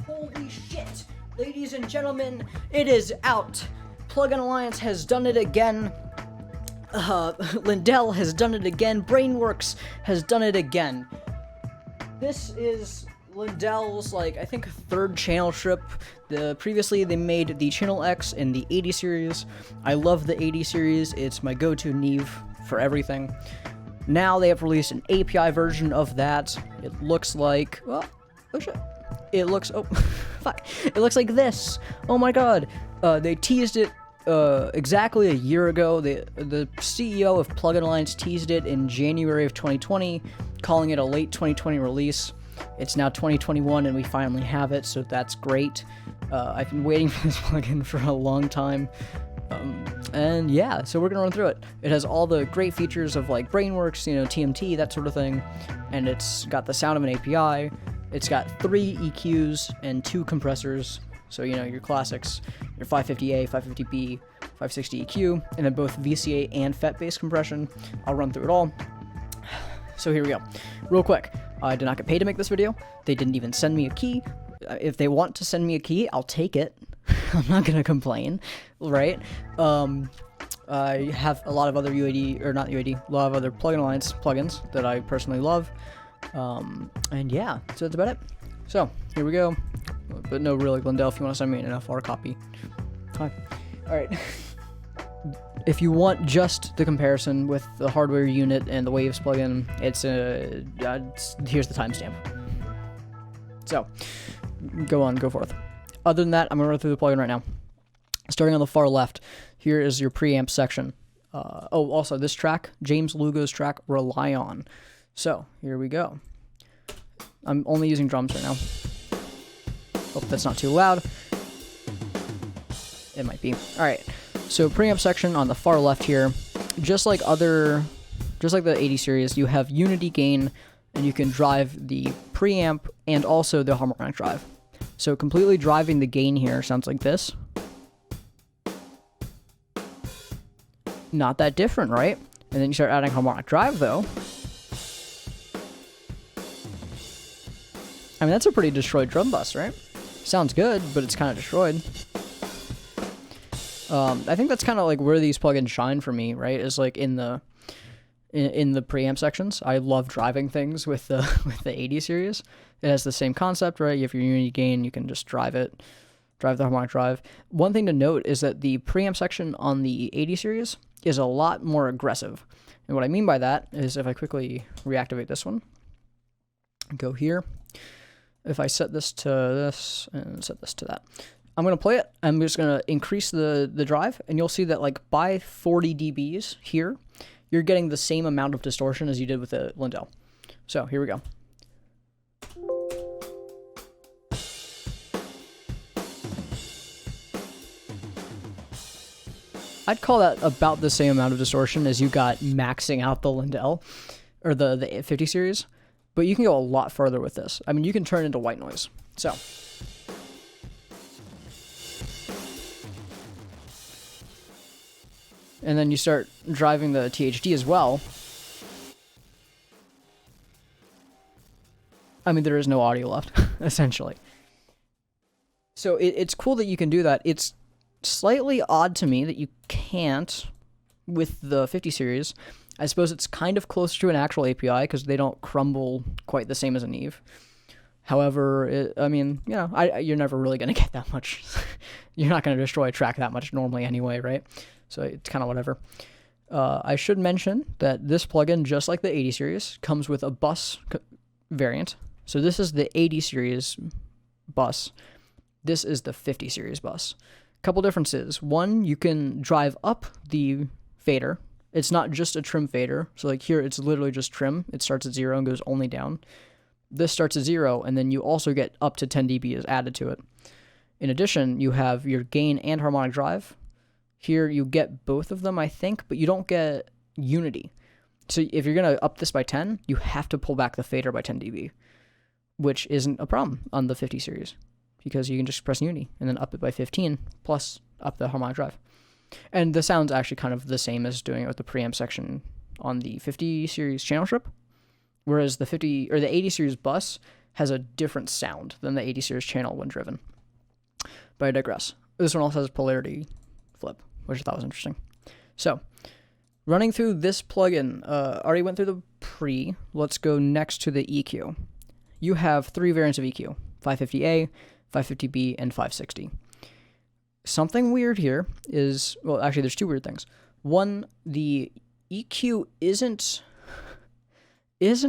Holy shit! Ladies and gentlemen, it is out! Plugin Alliance has done it again. Lindell has done it again. Brainworks has done it again. This is Lindell's, I think, third channel trip. Previously, they made the Channel X in the 80 series. I love the 80 series. It's my go-to Neve for everything. Now they have released an API version of that. It looks like... well, it looks... oh, fuck. It looks like this. Oh my god. They teased it exactly a year ago. The CEO of Plugin Alliance teased it in January of 2020, calling it a late 2020 release. It's now 2021 and we finally have it, so that's great. I've been waiting for this plugin for a long time. And yeah, so we're gonna run through it. It has all the great features of Brainworks, TMT, that sort of thing, and it's got the sound of an API. It's got 3 EQs and 2 compressors, so your classics, your 550A, 550B, 560 EQ, and then both VCA and FET-based compression. I'll run through it all. So here we go. Real quick, I did not get paid to make this video. They didn't even send me a key. If they want to send me a key, I'll take it. I'm not gonna complain, right? I have a lot of other UAD, or not UAD, a lot of other Plugin Alliance plugins that I personally love. And yeah, so that's about it. So, here we go. But no, really, Lindell, if you want to send me an NFR copy, fine. Alright. If you want just the comparison with the hardware unit and the Waves plugin, here's the timestamp. So, go forth. Other than that, I'm going to run through the plugin right now. Starting on the far left, here is your preamp section. Also, this track, James Lugo's track, Rely On. So, here we go. I'm only using drums right now. Hope that's not too loud. It might be. Alright, so preamp section on the far left here. Just like the 80 series, you have unity gain, and you can drive the preamp and also the harmonic drive. So completely driving the gain here sounds like this. Not that different, right? And then you start adding harmonic drive, though. I mean, that's a pretty destroyed drum bus, right? Sounds good, but it's kind of destroyed. I think that's kind of where these plugins shine for me, right? Is in the preamp sections. I love driving things with the 80 series. It has the same concept, right? You have your unity gain, you can just drive the harmonic drive. One thing to note is that the preamp section on the 80 series is a lot more aggressive. And what I mean by that is if I quickly reactivate this one, go here. If I set this to this and set this to that, I'm going to play it. I'm just going to increase the drive, and you'll see that by 40 dBs here, you're getting the same amount of distortion as you did with the Lindell. So here we go. I'd call that about the same amount of distortion as you got maxing out the Lindell, or the 50 series, but you can go a lot further with this. I mean, you can turn into white noise. So, and then you start driving the THD as well. I mean, there is no audio left, essentially. So it's cool that you can do that. It's slightly odd to me that you can't with the 50 series. I suppose it's kind of closer to an actual API because they don't crumble quite the same as a Neve. However, you're never really going to get that much. You're not going to destroy a track that much normally anyway, right? So it's kind of whatever. I should mention that this plugin, just like the 80 series, comes with a bus variant. So this is the 80 series bus. This is the 50 series bus. Couple differences. One, you can drive up the fader. It's not just a trim fader. So here, it's literally just trim. It starts at 0 and goes only down. This starts at 0, and then you also get up to 10 dB is added to it. In addition, you have your gain and harmonic drive. Here, you get both of them, I think, but you don't get unity. So if you're going to up this by 10, you have to pull back the fader by 10 dB, which isn't a problem on the 50 series, because you can just press unity and then up it by 15 plus up the harmonic drive. And the sound's actually kind of the same as doing it with the preamp section on the 50 series channel strip, whereas the 80 series bus has a different sound than the 80 series channel when driven. But I digress. This one also has polarity flip, which I thought was interesting. So, running through this plugin, already went through the pre. Let's go next to the EQ. You have 3 variants of EQ, 550A, 550B, and 560. Something weird here is, well, actually there's 2 weird things. One, the EQ isn't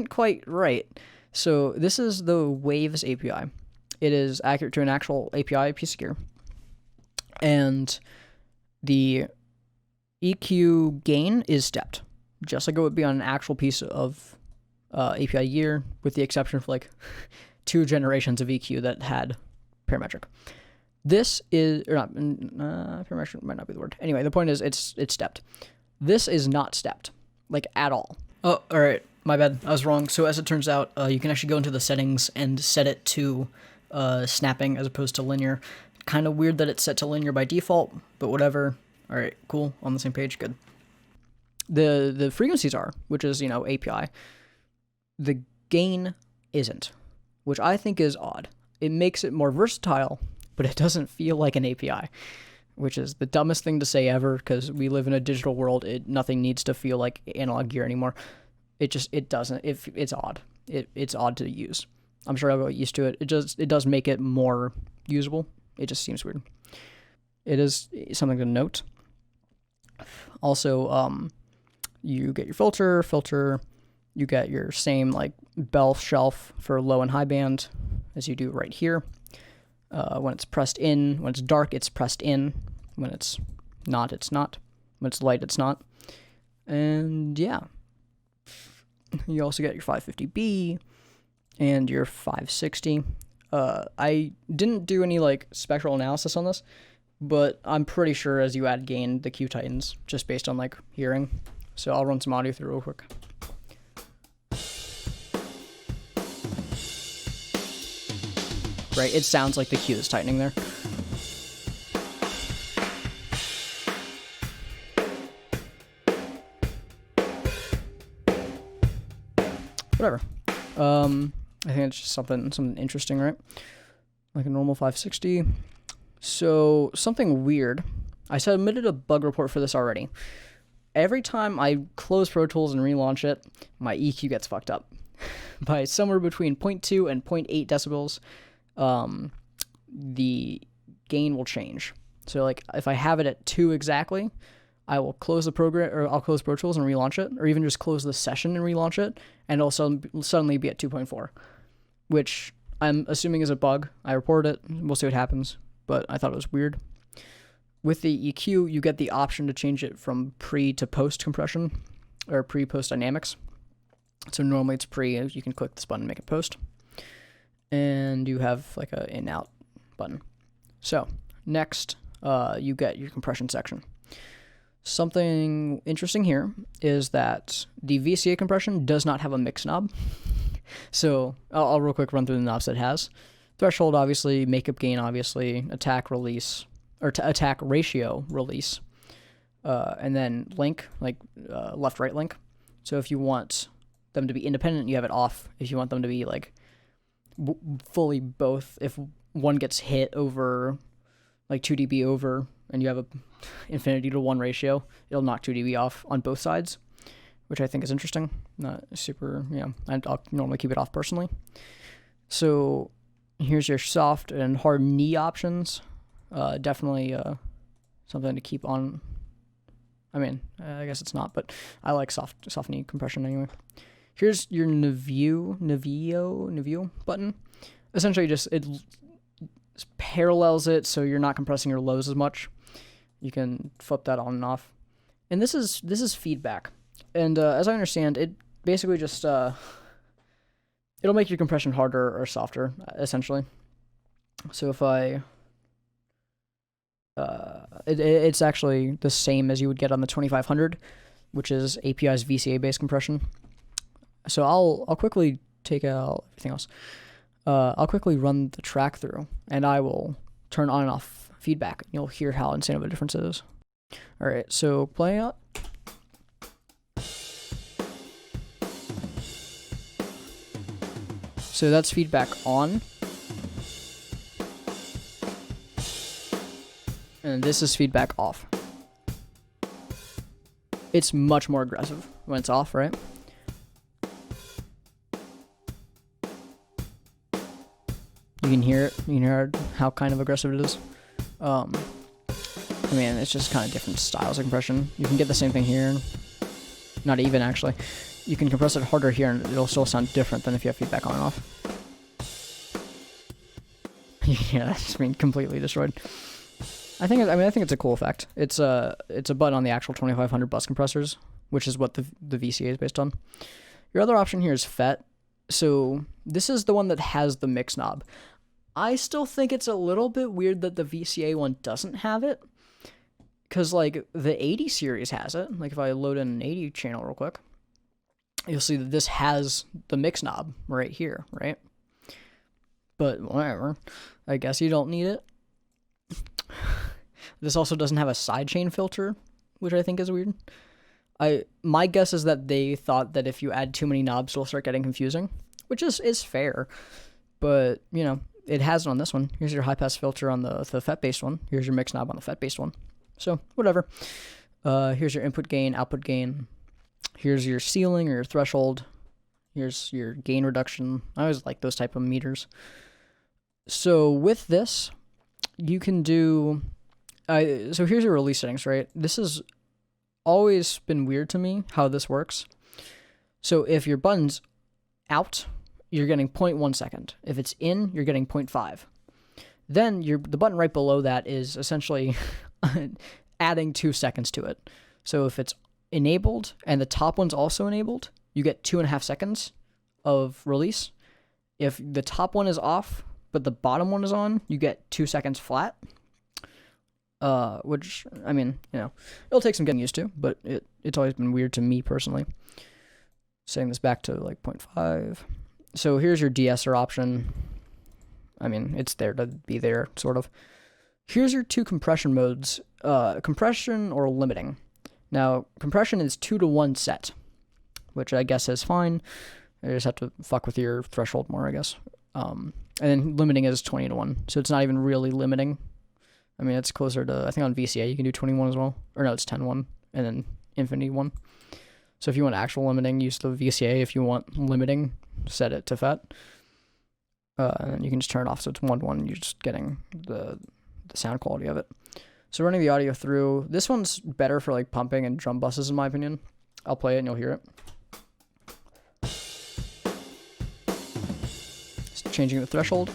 quite right. So this is the Waves API. It is accurate to an actual API piece of gear. And the EQ gain is stepped, just like it would be on an actual piece of API gear, with the exception of like 2 generations of EQ that had parametric. This is, or not, parametric might not be the word. Anyway, the point is it's stepped. This is not stepped, like at all. Oh, all right, my bad, I was wrong. So as it turns out, you can actually go into the settings and set it to snapping as opposed to linear. Kind of weird that it's set to linear by default, but whatever. All right, cool, on the same page, good. The frequencies are, which is, API. The gain isn't, which I think is odd. It makes it more versatile, but it doesn't feel like an API, which is the dumbest thing to say ever, because we live in a digital world. Nothing needs to feel like analog gear anymore. It doesn't. It's odd. It's odd to use. I'm sure I'll get used to it. It does make it more usable. It just seems weird. It is something to note. Also, you get your filter. You get your same like bell shelf for low and high band as you do right here. When it's pressed in, when it's dark, it's pressed in. When it's not, it's not. When it's light, it's not. And yeah. You also get your 550B and your 560. I didn't do any like spectral analysis on this, but I'm pretty sure as you add gain, the Q tightens just based on like hearing. So I'll run some audio through real quick. Right, it sounds like the Q is tightening there. Whatever. I think it's just something interesting, right? Like a normal 560. So something weird. I submitted a bug report for this already. Every time I close Pro Tools and relaunch it, my EQ gets fucked up by somewhere between 0.2 and 0.8 decibels. The gain will change. So like if I have it at 2 exactly, I will close the program, or I'll close Pro Tools and relaunch it, or even just close the session and relaunch it, and it'll suddenly be at 2.4, which I'm assuming is a bug. I reported it. We'll see what happens, but I thought it was weird. With the EQ, you get the option to change it from pre to post compression, or pre-post dynamics. So normally it's pre, you can click this button and make it post. And you have like a in-out button. So next, you get your compression section. Something interesting here is that the VCA compression does not have a mix knob. So I'll real quick run through the knobs that it has. Threshold, obviously, makeup gain, obviously, attack release, or attack ratio release, and then link, like left-right link. So if you want them to be independent, you have it off. If you want them to be like fully both, if one gets hit over like 2 dB over and you have a infinity to 1 ratio, it'll knock 2 dB off on both sides, which I think is interesting. Not super, I'll normally keep it off personally. So here's your soft and hard knee options. Definitely something to keep on. I mean, I guess it's not, but I like soft knee compression anyway. Here's your Navio button. Essentially, it parallels it so you're not compressing your lows as much. You can flip that on and off. And this is feedback. And as I understand, it basically just it'll make your compression harder or softer, essentially. So if I it's actually the same as you would get on the 2500, which is API's VCA-based compression. So I'll quickly take out everything else. I'll quickly run the track through, and I will turn on and off feedback. You'll hear how insane of a difference it is. All right, so play out. So that's feedback on. And this is feedback off. It's much more aggressive when it's off, right? You can hear it. You can hear how kind of aggressive it is. I mean, it's just kind of different styles of compression. You can get the same thing here. Not even, actually. You can compress it harder here, and it'll still sound different than if you have feedback on and off. Yeah, that's been completely destroyed. I think it's a cool effect. It's a button on the actual 2500 bus compressors, which is what the VCA is based on. Your other option here is FET. So this is the one that has the mix knob. I still think it's a little bit weird that the VCA one doesn't have it, because like the 80 series has it. Like if I load in an 80 channel real quick, you'll see that this has the mix knob right here, right? But whatever, I guess you don't need it. This also doesn't have a sidechain filter, which I think is weird. My guess is that they thought that if you add too many knobs, it'll start getting confusing, which is fair. But, you know, it has it on this one. Here's your high-pass filter on the FET-based one. Here's your mix knob on the FET-based one. So, whatever. Here's your input gain, output gain. Here's your ceiling or your threshold. Here's your gain reduction. I always like those type of meters. So, with this, you can do... so here's your release settings, right? This has always been weird to me, how this works. So if your button's out, you're getting 0.1 second. If it's in, you're getting 0.5. Then the button right below that is essentially adding 2 seconds to it. So if it's enabled and the top one's also enabled, you get 2.5 seconds of release. If the top one is off, but the bottom one is on, you get 2 seconds flat. Which, I mean, you know, it'll take some getting used to, but it's always been weird to me personally. Setting this back to like 0.5. So here's your de-esser option. I mean, it's there to be there, sort of. Here's your two compression modes, compression or limiting. Now, compression is 2-to-1 set, which I guess is fine. You just have to fuck with your threshold more, I guess. And then limiting is 20-to-1, so it's not even really limiting. I mean, it's closer to, I think on VCA you can do 21 as well. Or no, it's 10-1, and then infinity 1. So if you want actual limiting, use the VCA. If you want limiting, set it to FET. And then you can just turn it off so it's 1-1, and you're just getting the sound quality of it. So running the audio through, this one's better for like pumping and drum buses in my opinion. I'll play it and you'll hear it. Just changing the threshold.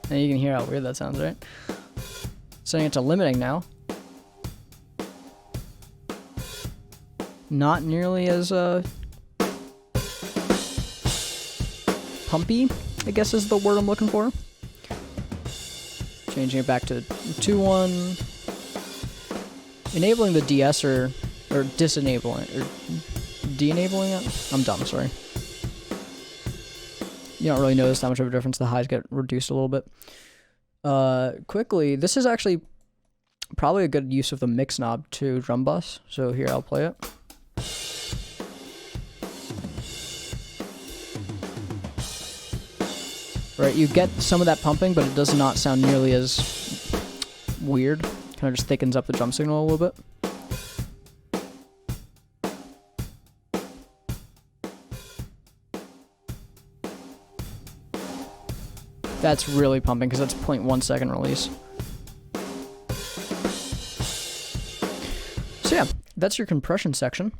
And you can hear how weird that sounds, right? Setting it to limiting now. Not nearly as pumpy, I guess is the word I'm looking for. Changing it back to 2-1. Enabling the de-esser, or disabling, or de-enabling it? I'm dumb, sorry. You don't really notice that much of a difference. The highs get reduced a little bit. Quickly, this is actually probably a good use of the mix knob to drum bus. So here, I'll play it. Right, you get some of that pumping, but it does not sound nearly as weird. Kind of just thickens up the drum signal a little bit. That's really pumping because that's 0.1 second release. So yeah, that's your compression section.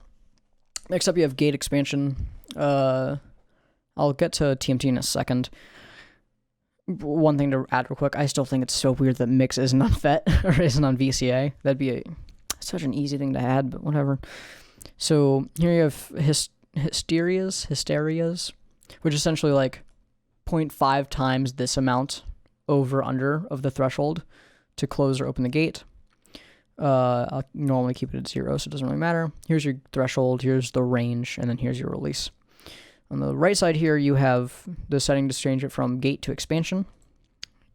Next up you have gate expansion. I'll get to TMT in a second. One thing to add real quick, I still think it's so weird that mix isn't on FET or isn't on VCA. That'd be such an easy thing to add, but whatever. So here you have hysterias, which is essentially like 0.5 times this amount over under of the threshold to close or open the gate. I'll normally keep it at 0, so it doesn't really matter. Here's your threshold, here's the range, and then here's your release. On the right side here, you have the setting to change it from gate to expansion.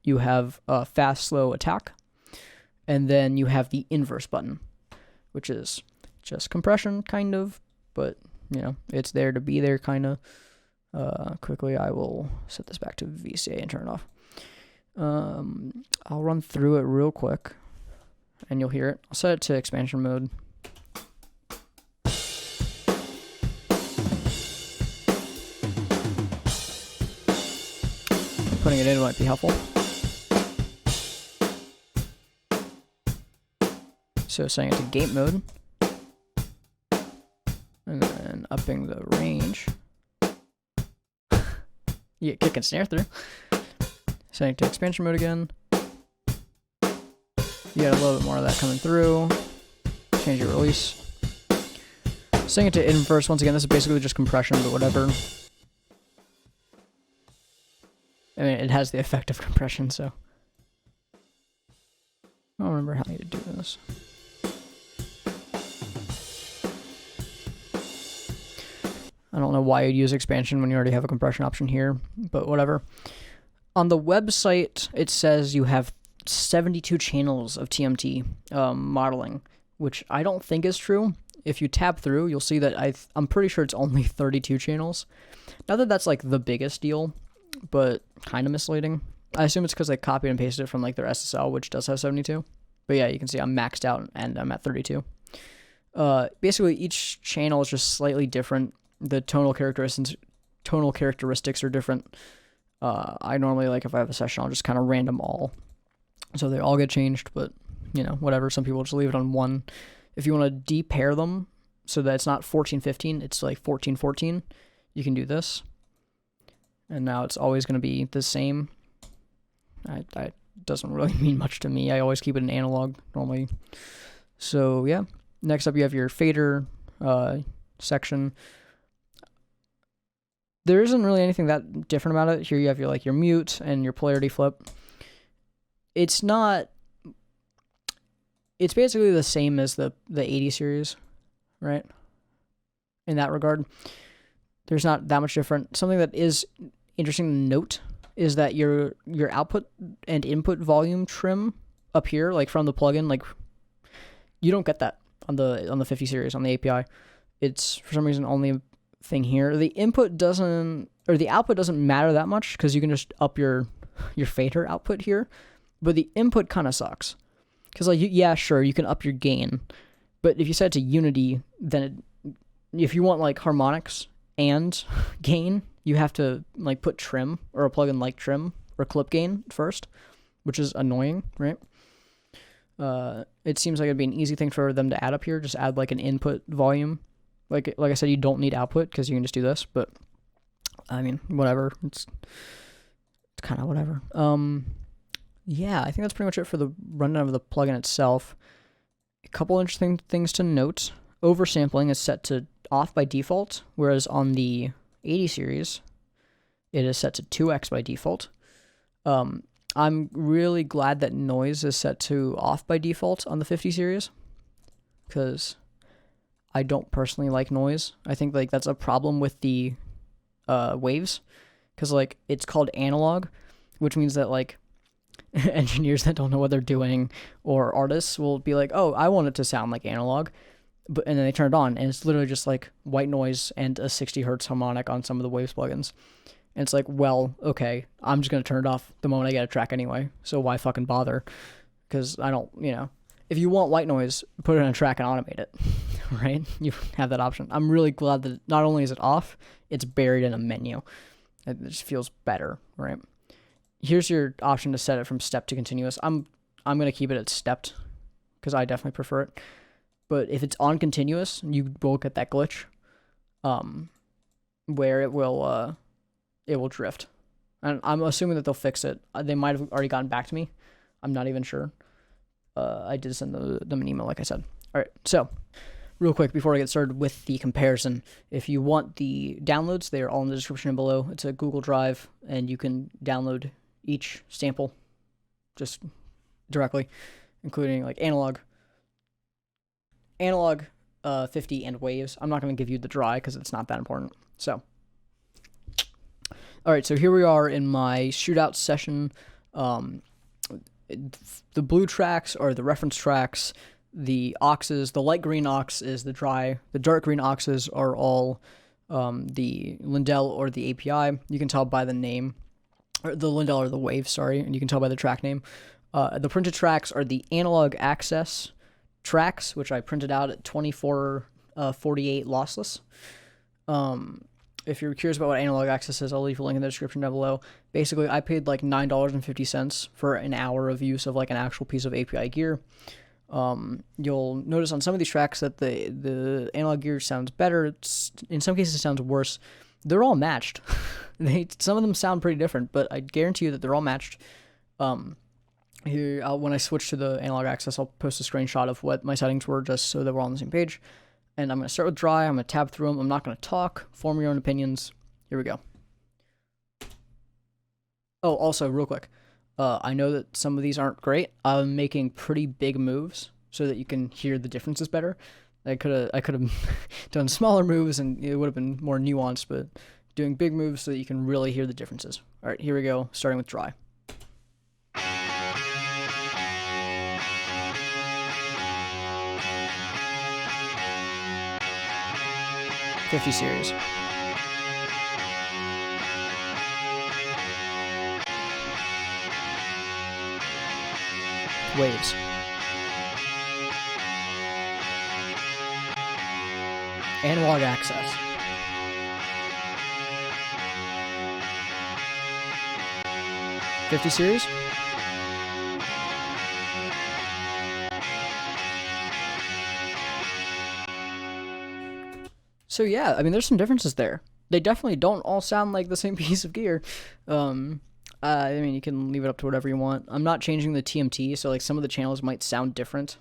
you have a fast, slow attack, and then you have the inverse button, which is just compression, kind of, but, you know, it's there to be there, kind of. Quickly, I will set this back to VCA and turn it off. I'll run through it real quick, and you'll hear it. I'll set it to expansion mode. Putting it in might be helpful. So setting it to gate mode, and then upping the range. You get kick and snare through. Setting it to expansion mode again. You got a little bit more of that coming through. Change your release. Setting it to inverse, once again, this is basically just compression, but whatever. I mean, it has the effect of compression, so. I don't remember how to do this. I don't know why you'd use expansion when you already have a compression option here, but whatever. On the website, it says you have 72 channels of TMT modeling, which I don't think is true. If you tab through, you'll see that I'm pretty sure it's only 32 channels. Not that that's like the biggest deal, but kind of misleading. I assume it's because they copied and pasted it from like their SSL, which does have 72. But yeah, you can see I'm maxed out and I'm at 32. Basically, each channel is just slightly different. The tonal characteristics are different. I normally, like, if I have a session, I'll just kind of random all. So they all get changed, but, you know, whatever. Some people just leave it on one. If you want to de-pair them so that it's not 14-15, it's like 14-14, you can do this. And now it's always going to be the same. That doesn't really mean much to me. I always keep it in analog normally. So, yeah. Next up, you have your fader section. There isn't really anything that different about it. Here you have your mute and your polarity flip. It's basically the same as the 80 series, right? In that regard, there's not that much different. Something that is interesting to note is that your output and input volume trim up here, like from the plugin, like you don't get that on the 50 series on the API. It's for some reason only a thing here. The output doesn't matter that much because you can just up your fader output here, but the input kind of sucks because yeah, sure, you can up your gain, but if you set it to unity, then if you want like harmonics and gain, you have to like put trim or a plugin like trim or clip gain first, which is annoying, right? It seems like it'd be an easy thing for them to add up here. Just add like an input volume. Like I said, you don't need output because you can just do this, but I mean, whatever. It's kind of whatever. Yeah, I think that's pretty much it for the rundown of the plugin itself. A couple interesting things to note. Oversampling is set to off by default, whereas on the 80 series, it is set to 2x by default. I'm really glad that noise is set to off by default on the 50 series, because I don't personally like noise. I think like that's a problem with the waves, because like it's called analog, which means that like engineers that don't know what they're doing or artists will be like, oh, I want it to sound like analog, and then they turn it on and it's literally just like white noise and a 60 hertz harmonic on some of the waves plugins. And it's like, well, okay, I'm just going to turn it off the moment I get a track anyway, so why fucking bother? Because I don't, if you want white noise, put it on a track and automate it, right? You have that option. I'm really glad that not only is it off, it's buried in a menu. It just feels better, right? Here's your option to set it from step to continuous. I'm going to keep it at stepped because I definitely prefer it. But if it's on continuous, you will get that glitch where it will drift. And I'm assuming that they'll fix it. They might have already gotten back to me. I'm not even sure. I did send them an email, like I said. All right, so real quick before I get started with the comparison, if you want the downloads, they are all in the description below. It's a Google Drive, and you can download each sample just directly, including like analog 50 and waves. I'm not going to give you the dry because it's not that important. So all right, so here we are in my Shootout session. The blue tracks are the reference tracks. The auxes, the light green aux is the dry. The dark green auxes are all the Lindell or the API. You can tell by the name, or the Lindell or the wave, sorry, and you can tell by the track name. The printed tracks are the analog access tracks, which I printed out at 2448 lossless. If you're curious about what analog access is, I'll leave a link in the description down below. Basically, I paid like $9.50 for an hour of use of like an actual piece of API gear. You'll notice on some of these tracks that the analog gear sounds better. In some cases, it sounds worse. They're all matched. Some of them sound pretty different, but I guarantee you that they're all matched. Here, when I switch to the analog access, I'll post a screenshot of what my settings were just so that we're all on the same page. And I'm going to start with dry. I'm going to tab through them. I'm not going to talk. Form your own opinions. Here we go. Oh, also, real quick. I know that some of these aren't great. I'm making pretty big moves so that you can hear the differences better. I could have done smaller moves and it would have been more nuanced, but doing big moves so that you can really hear the differences. All right, here we go, starting with dry. '50 series. Waves. Analog access. '50 series. So yeah, I mean, there's some differences there. They definitely don't all sound like the same piece of gear. I mean, you can leave it up to whatever you want. I'm not changing the TMT, so like some of the channels might sound different,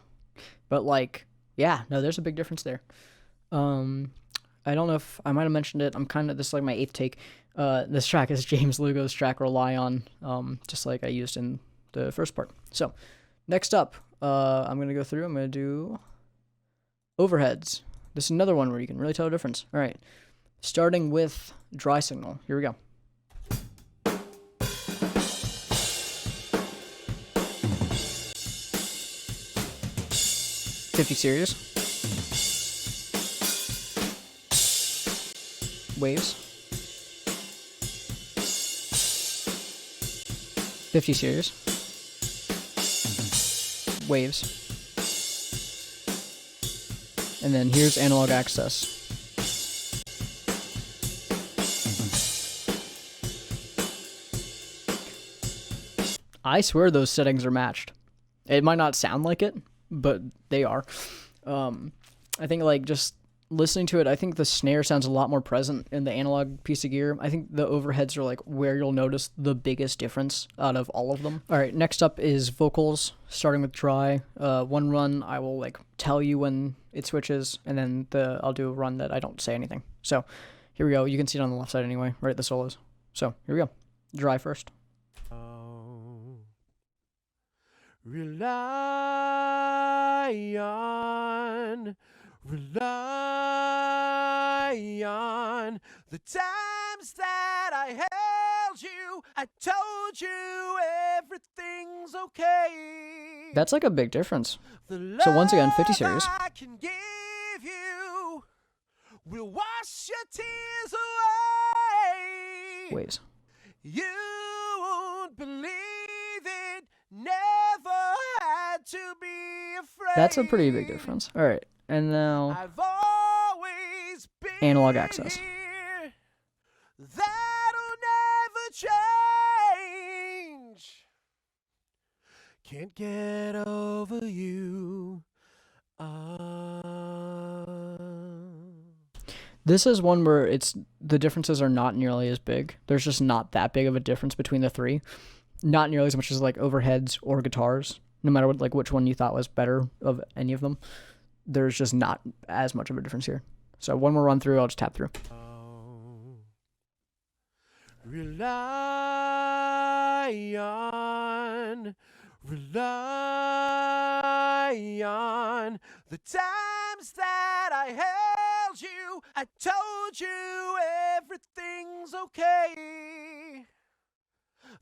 but like, yeah, no, there's a big difference there. I don't know if I might have mentioned it. This is like my 8th take. This track is James Lugo's track Rely On, just like I used in the first part. So next up, I'm going to go through, I'm going to do overheads. This is another one where you can really tell the difference. All right, starting with dry signal. Here we go. '50 series. Waves. '50 series. Waves. And then here's analog access. I swear those settings are matched. It might not sound like it, but they are. I think like just listening to it, I think the snare sounds a lot more present in the analog piece of gear. I think the overheads are like where you'll notice the biggest difference out of all of them. All right, next up is vocals, starting with dry. One run, I will like tell you when it switches, and then I'll do a run that I don't say anything. So here we go. You can see it on the left side anyway, right? The solos. So here we go. Dry first. Rely on the times that I held you. I told you everything's okay. That's like a big difference. So once again, 50 series. I can give you will wash your tears away. Waves. You won't believe it. Never had to be afraid. That's a pretty big difference. All right, and now I've always been analog access. here. That'll never change. Can't get over you. This is one where the differences are not nearly as big. There's just not that big of a difference between the three. Not nearly as much as like overheads or guitars. No matter what, like which one you thought was better of any of them, there's just not as much of a difference here. So one more run through, I'll just tap through. Rely on the times that I held you. I told you everything's okay.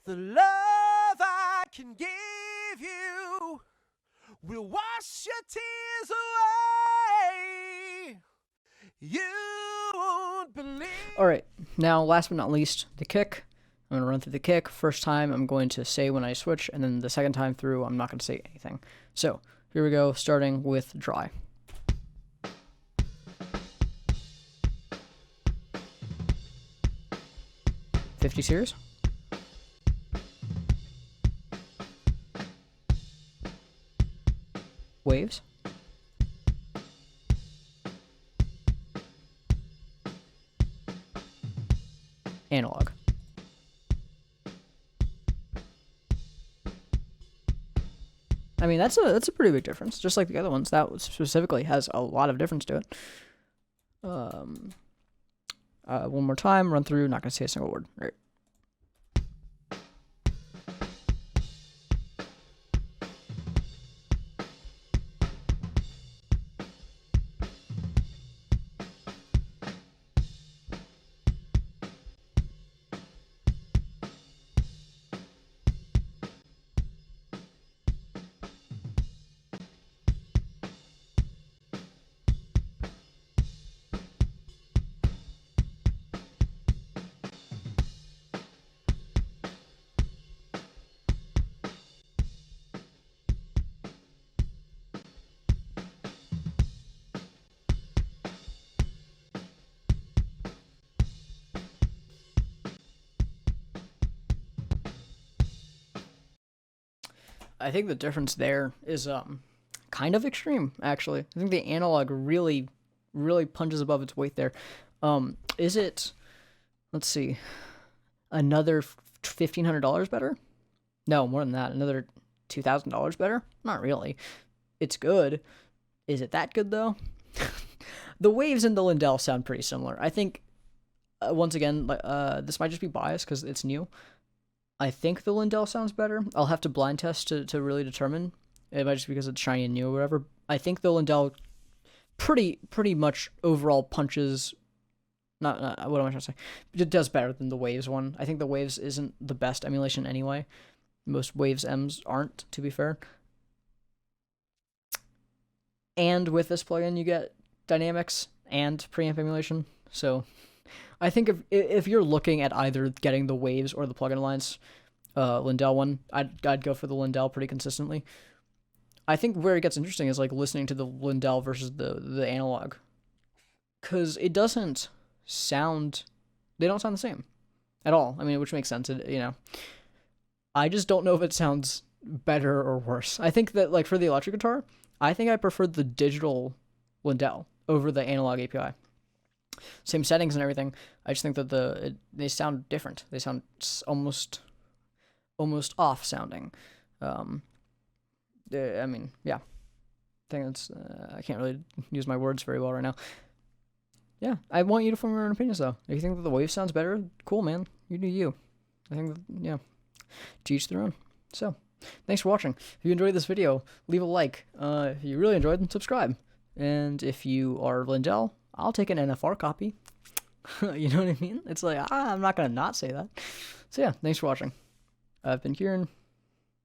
The love I can give you will wash your tears away. You won't believe. All right, now last but not least, the kick. I'm gonna run through the kick. First time, I'm going to say when I switch, and then the second time through, I'm not gonna say anything. So here we go, starting with dry. $50 series. Waves. Analog. I mean, that's a pretty big difference, just like the other ones. That specifically has a lot of difference to it. One more time, run through, not gonna say a single word. All right. I think the difference there is kind of extreme, actually. I think the analog really punches above its weight there. Is it, let's see, another $1,500 better? No, more than that. Another $2,000 better? Not really. It's good. Is it that good, though? The waves in the Lindell sound pretty similar. I think, once again, this might just be biased because it's new. I think the Lindell sounds better. I'll have to blind test to really determine. It might just be because it's shiny and new or whatever. I think the Lindell pretty much overall punches. Not what am I trying to say? It does better than the Waves one. I think the Waves isn't the best emulation anyway. Most Waves M's aren't, to be fair. And with this plugin, you get dynamics and preamp emulation. So I think if you're looking at either getting the Waves or the plugin alliance Lindell one, I'd go for the Lindell pretty consistently. I think where it gets interesting is like listening to the Lindell versus the analog, because it doesn't sound, they don't sound the same at all. I mean, which makes sense. I just don't know if it sounds better or worse. I think that like for the electric guitar, I think I prefer the digital Lindell over the analog API. Same settings and everything. I just think that they sound different. They sound almost off sounding. I mean, yeah. I think it's I can't really use my words very well right now. Yeah, I want you to form your own opinions though. If you think that the Wave sounds better, cool, man. You do you. I think yeah, to each their own. So, thanks for watching. If you enjoyed this video, leave a like. If you really enjoyed, then subscribe. And if you are Lindell, I'll take an NFR copy. You know what I mean? It's like, I'm not going to not say that. So yeah, thanks for watching. I've been Kieran.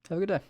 Have a good day.